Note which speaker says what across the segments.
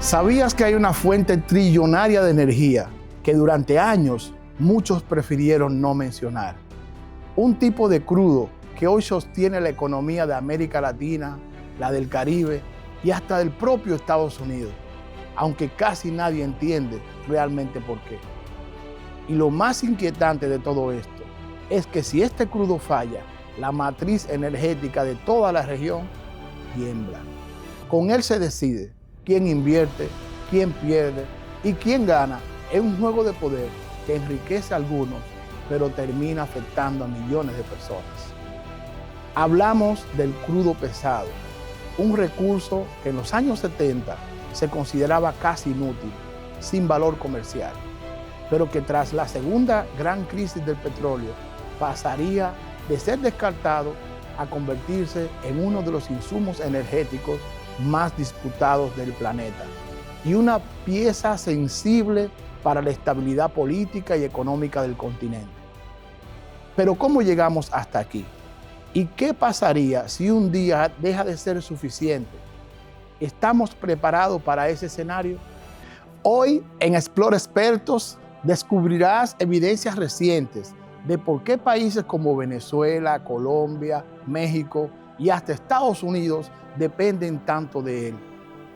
Speaker 1: ¿Sabías que hay una fuente trillonaria de energía que durante años muchos prefirieron no mencionar? Un tipo de crudo que hoy sostiene la economía de América Latina, la del Caribe y hasta del propio Estados Unidos, aunque casi nadie entiende realmente por qué. Y lo más inquietante de todo esto es que si este crudo falla, la matriz energética de toda la región tiembla. Con él se decide quién invierte, quién pierde y quién gana en un juego de poder que enriquece a algunos, pero termina afectando a millones de personas. Hablamos del crudo pesado, un recurso que en los años 70 se consideraba casi inútil, sin valor comercial, pero que tras la segunda gran crisis del petróleo pasaría de ser descartado a convertirse en uno de los insumos energéticos más disputados del planeta y una pieza sensible para la estabilidad política y económica del continente. Pero ¿cómo llegamos hasta aquí? ¿Y qué pasaría si un día deja de ser suficiente? ¿Estamos preparados para ese escenario? Hoy en Explora Expertos descubrirás evidencias recientes de por qué países como Venezuela, Colombia, México y hasta Estados Unidos dependen tanto de él,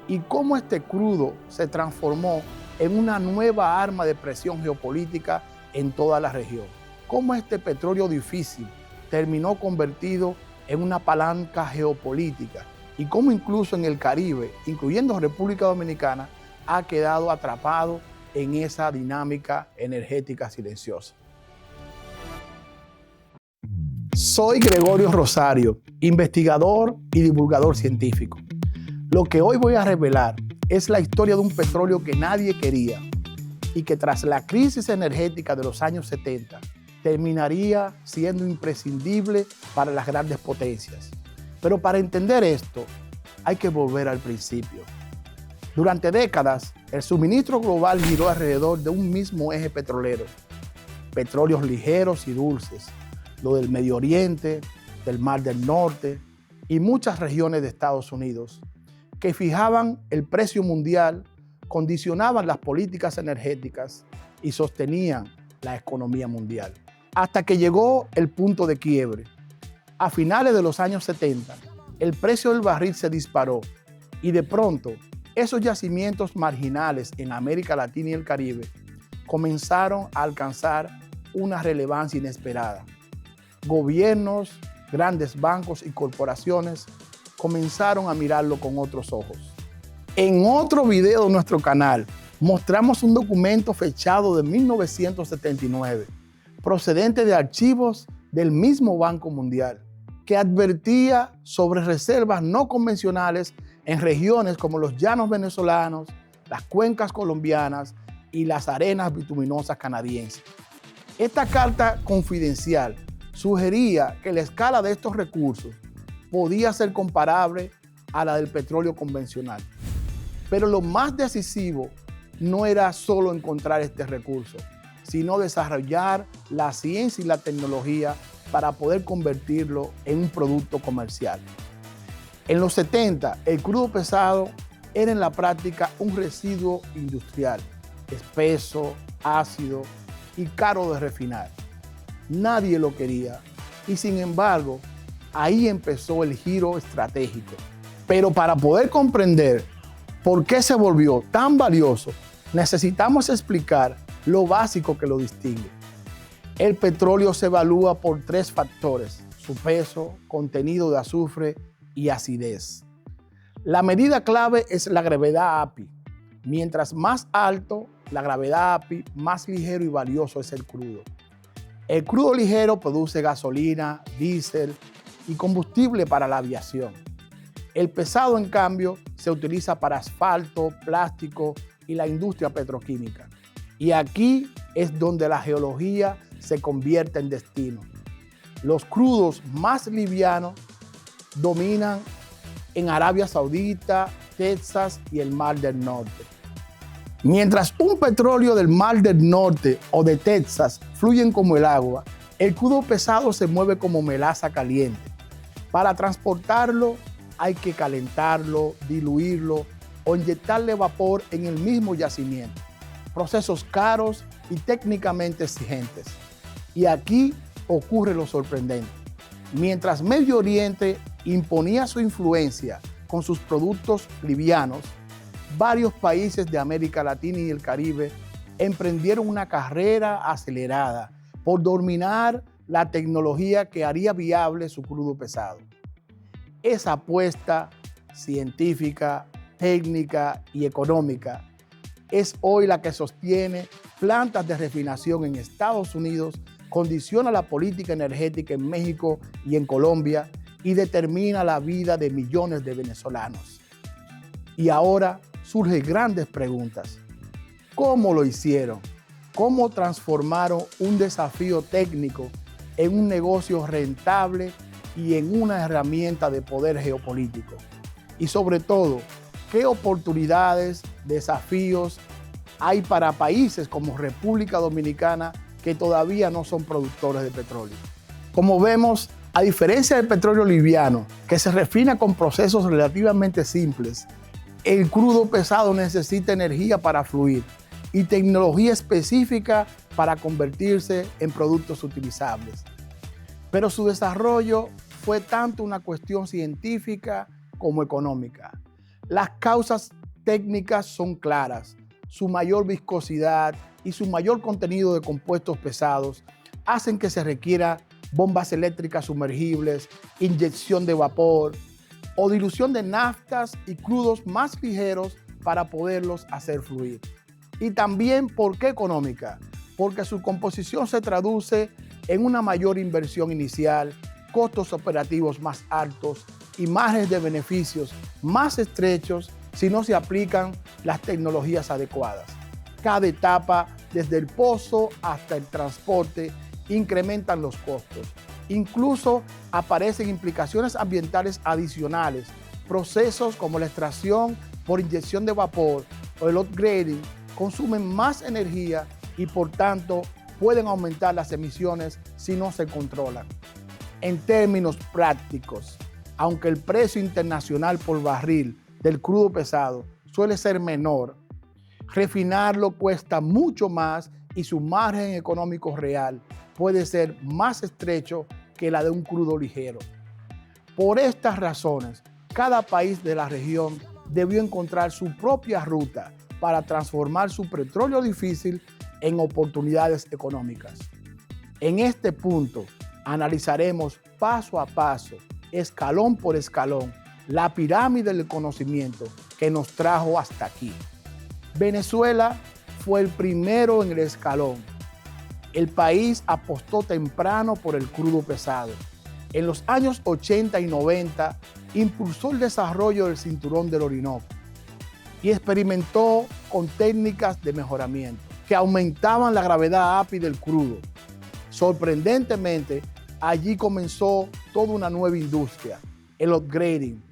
Speaker 1: y cómo este crudo se transformó en una nueva arma de presión geopolítica en toda la región, cómo este petróleo difícil terminó convertido en una palanca geopolítica y cómo incluso en el Caribe, incluyendo República Dominicana, ha quedado atrapado en esa dinámica energética silenciosa. Soy Gregorio Rosario, investigador y divulgador científico. Lo que hoy voy a revelar es la historia de un petróleo que nadie quería y que tras la crisis energética de los años 70 terminaría siendo imprescindible para las grandes potencias. Pero para entender esto hay que volver al principio. Durante décadas, el suministro global giró alrededor de un mismo eje petrolero: petróleos ligeros y dulces, lo del Medio Oriente, del Mar del Norte y muchas regiones de Estados Unidos, que fijaban el precio mundial, condicionaban las políticas energéticas y sostenían la economía mundial. Hasta que llegó el punto de quiebre. A finales de los años 70, el precio del barril se disparó y de pronto esos yacimientos marginales en América Latina y el Caribe comenzaron a alcanzar una relevancia inesperada. Gobiernos, grandes bancos y corporaciones comenzaron a mirarlo con otros ojos. En otro video de nuestro canal mostramos un documento fechado de 1979, procedente de archivos del mismo Banco Mundial, que advertía sobre reservas no convencionales en regiones como los llanos venezolanos, las cuencas colombianas y las arenas bituminosas canadienses. Esta carta confidencial sugería que la escala de estos recursos podía ser comparable a la del petróleo convencional. Pero lo más decisivo no era solo encontrar este recurso, sino desarrollar la ciencia y la tecnología para poder convertirlo en un producto comercial. En los 70, el crudo pesado era en la práctica un residuo industrial, espeso, ácido y caro de refinar. Nadie lo quería y sin embargo, ahí empezó el giro estratégico. Pero para poder comprender por qué se volvió tan valioso, necesitamos explicar lo básico que lo distingue. El petróleo se evalúa por tres factores: su peso, contenido de azufre y acidez. La medida clave es la gravedad API. Mientras más alto la gravedad API, más ligero y valioso es el crudo. El crudo ligero produce gasolina, diésel y combustible para la aviación. El pesado, en cambio, se utiliza para asfalto, plástico y la industria petroquímica. Y aquí es donde la geología se convierte en destino. Los crudos más livianos dominan en Arabia Saudita, Texas y el Mar del Norte. Mientras un petróleo del Mar del Norte o de Texas fluyen como el agua, el crudo pesado se mueve como melaza caliente. Para transportarlo hay que calentarlo, diluirlo o inyectarle vapor en el mismo yacimiento. Procesos caros y técnicamente exigentes. Y aquí ocurre lo sorprendente. Mientras Medio Oriente imponía su influencia con sus productos livianos, varios países de América Latina y el Caribe emprendieron una carrera acelerada por dominar la tecnología que haría viable su crudo pesado. Esa apuesta científica, técnica y económica es hoy la que sostiene plantas de refinación en Estados Unidos, condiciona la política energética en México y en Colombia y determina la vida de millones de venezolanos. Y ahora surgen grandes preguntas. ¿Cómo lo hicieron? ¿Cómo transformaron un desafío técnico en un negocio rentable y en una herramienta de poder geopolítico? Y sobre todo, ¿qué oportunidades, desafíos hay para países como República Dominicana que todavía no son productores de petróleo? Como vemos, a diferencia del petróleo liviano, que se refina con procesos relativamente simples, el crudo pesado necesita energía para fluir y tecnología específica para convertirse en productos utilizables. Pero su desarrollo fue tanto una cuestión científica como económica. Las causas técnicas son claras. Su mayor viscosidad y su mayor contenido de compuestos pesados hacen que se requiera bombas eléctricas sumergibles, inyección de vapor o dilución de naftas y crudos más ligeros para poderlos hacer fluir. Y también, ¿por qué económica? Porque su composición se traduce en una mayor inversión inicial, costos operativos más altos y márgenes de beneficios más estrechos si no se aplican las tecnologías adecuadas. Cada etapa, desde el pozo hasta el transporte, incrementan los costos. Incluso aparecen implicaciones ambientales adicionales. Procesos como la extracción por inyección de vapor o el upgrading consumen más energía y por tanto pueden aumentar las emisiones si no se controlan. En términos prácticos, aunque el precio internacional por barril del crudo pesado suele ser menor, refinarlo cuesta mucho más y su margen económico real puede ser más estrecho que la de un crudo ligero. Por estas razones, cada país de la región debió encontrar su propia ruta para transformar su petróleo difícil en oportunidades económicas. En este punto, analizaremos paso a paso, escalón por escalón, la pirámide del conocimiento que nos trajo hasta aquí. Venezuela fue el primero en el escalón. El país apostó temprano por el crudo pesado. En los años 80 y 90 impulsó el desarrollo del cinturón del Orinoco y experimentó con técnicas de mejoramiento que aumentaban la gravedad API del crudo. Sorprendentemente, allí comenzó toda una nueva industria, el upgrading,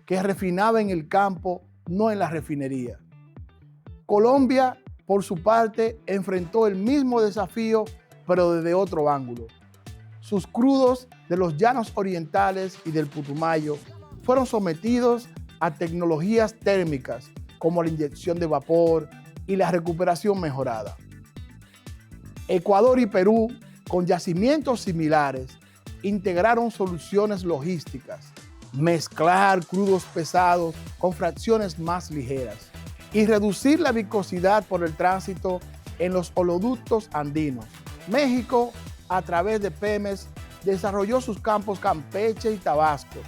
Speaker 1: que refinaba en el campo, no en la refinería. Colombia, por su parte, enfrentó el mismo desafío, pero desde otro ángulo. Sus crudos de los llanos orientales y del Putumayo fueron sometidos a tecnologías térmicas como la inyección de vapor y la recuperación mejorada. Ecuador y Perú, con yacimientos similares, integraron soluciones logísticas, mezclar crudos pesados con fracciones más ligeras y reducir la viscosidad por el tránsito en los oleoductos andinos. México, a través de Pemex, desarrolló sus campos Campeche y Tabasco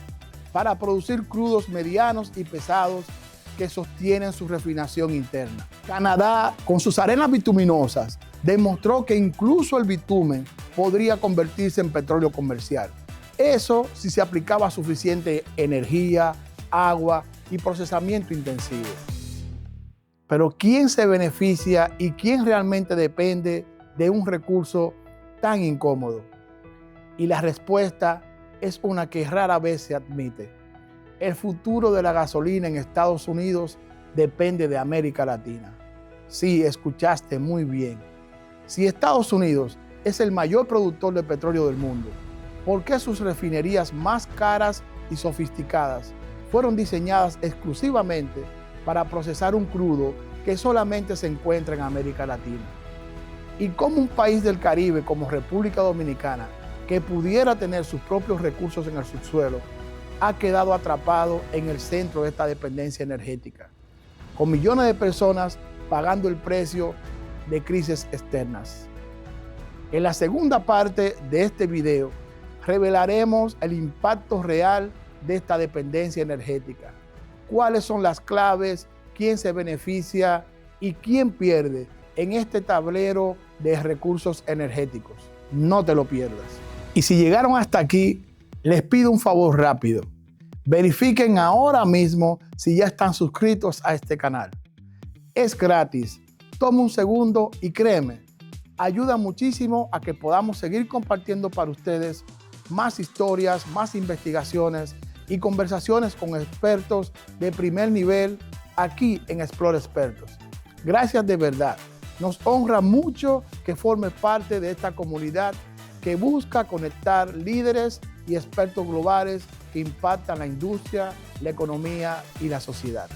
Speaker 1: para producir crudos medianos y pesados que sostienen su refinación interna. Canadá, con sus arenas bituminosas, demostró que incluso el bitumen podría convertirse en petróleo comercial. Eso si se aplicaba suficiente energía, agua y procesamiento intensivo. Pero ¿quién se beneficia y quién realmente depende de un recurso tan incómodo? Y la respuesta es una que rara vez se admite. El futuro de la gasolina en Estados Unidos depende de América Latina. Sí, escuchaste muy bien. Si Estados Unidos es el mayor productor de petróleo del mundo, ¿por qué sus refinerías más caras y sofisticadas fueron diseñadas exclusivamente para procesar un crudo que solamente se encuentra en América Latina. Y cómo un país del Caribe como República Dominicana, que pudiera tener sus propios recursos en el subsuelo, ha quedado atrapado en el centro de esta dependencia energética, con millones de personas pagando el precio de crisis externas. En la segunda parte de este video, revelaremos el impacto real de esta dependencia energética, cuáles son las claves, quién se beneficia y quién pierde en este tablero de recursos energéticos. No te lo pierdas. Y si llegaron hasta aquí, les pido un favor rápido. Verifiquen ahora mismo si ya están suscritos a este canal. Es gratis. Toma un segundo y créeme, ayuda muchísimo a que podamos seguir compartiendo para ustedes más historias, más investigaciones y conversaciones con expertos de primer nivel aquí en Explora Expertos. Gracias de verdad. Nos honra mucho que forme parte de esta comunidad que busca conectar líderes y expertos globales que impactan la industria, la economía y la sociedad.